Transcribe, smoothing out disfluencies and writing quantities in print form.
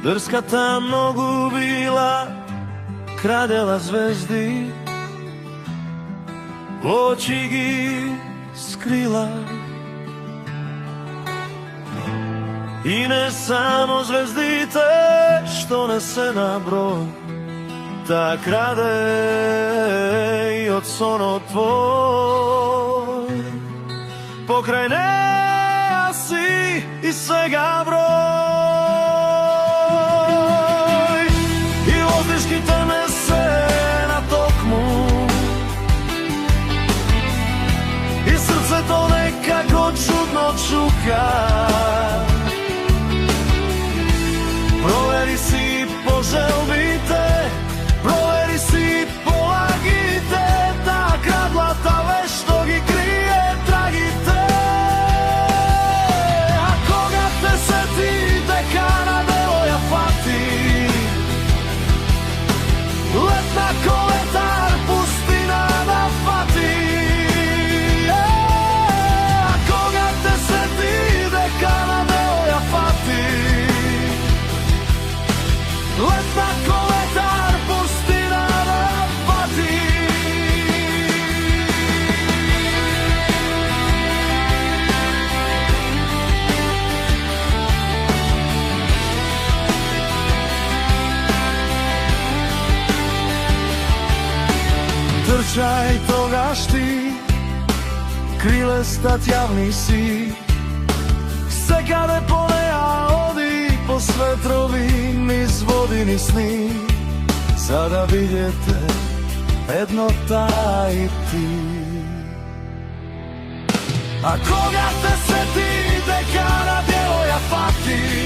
Drskata nogu bila, kradela zvezdi, oči gi skrila. I ne samo zvezdite što nese na brod, ta krade i od sono tvoj. Pokraj neja si i svega broj, i voznički te nese na tokmu, i srce to nekako čudno čuka. Proveri si, poželbite, proveri si, polagite, ta kradla, ta vešto gi krije, tragite. A koga te seti, dekana Devoja Fati, letna koletar, pustina da fati. A koga te seti, dekana Devoja Fati, letna koletar, pustina da fati. Trčaj togaš ti, krilestat javni si, sekade poneja odi po svetrovi, niz vodini sni. Sada vidjete jednota i ti. A koga te seti, dekana Devoja Fati,